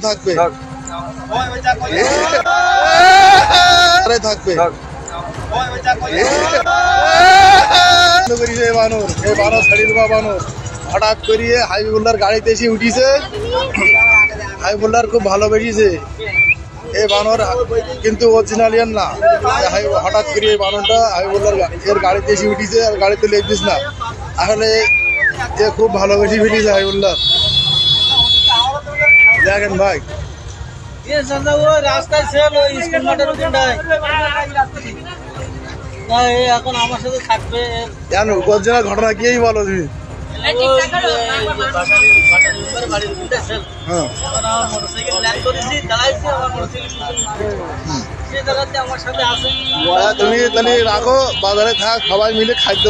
থাকবে থাকবে বানর ছাড়ি দেবা বানর হঠাৎ করিয়ে হাবিবুল্লাহর গাড়িতে এসে উঠিছে। হাবিবুল্লাহর খুব ভালোবেসেছে এই বানর, কিন্তু অরিজিনালিয়ান না। হঠাৎ করে এই বানরটা হাবিবুল্লাহর এর গাড়িতে এসে উঠিছে আর গাড়িতে লেগছিস না, আসলে এ খুব ভালোবেসে ফেলিছে হাবিবুল্লাহ। দেখেন ভাই রাস্তায় ছিল স্কুল মাঠের ওখানটায় এখন আমার সাথে থাকবে। কেন অরিজিনাল ঘটনা কি বলো তুমি? তুমি তাহলে রাখো, বাজারে থাক, সবাই মিলে খাদ্য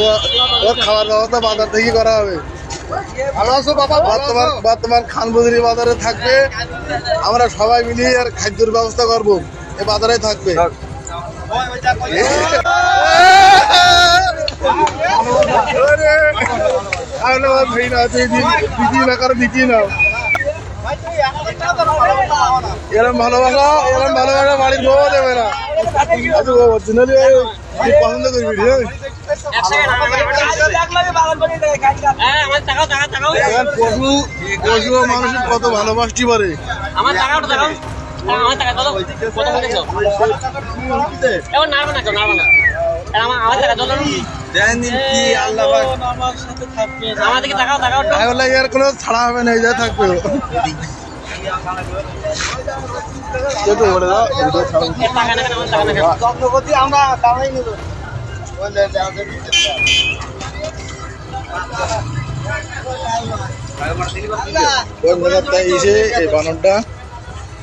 খাওয়ার ব্যবস্থা বাজার থেকে করা হবে। ভালো আছো বাবা? বর্তমান খানবুজুরি বাজারে থাকবে, আমরা সবাই মিলে আর খাদ্যের ব্যবস্থা করবো, এ বাজারে থাকবে। এরম ভালোবাসা বাড়ির বউ দেবে না। অরিজিনালি পছন্দ করবি পশু মানুষের কত ভালোবাসতে পারে। এর কোনো ছাড়া হবে না, যা থাকবে। এই বানরটা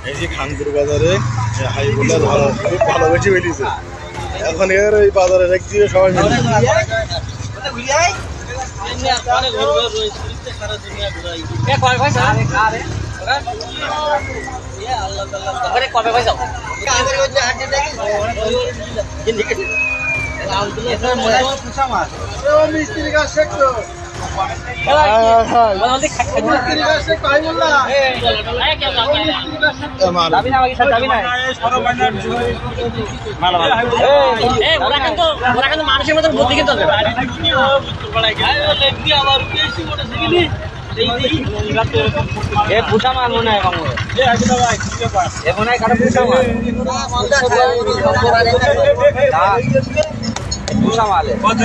এই যে খানপুর বাজারে হাবিবুল্লাহ খুব ভালোবেসে বেরিয়েছে। এখন এর ওই বাজারে দেখছি সবাই মিলে মানুষের মতন বুদ্ধি কিন্তু পুষা মাল মনে হয় মনে হয় কারো পুষা মাল পুষা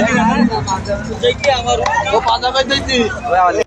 মালে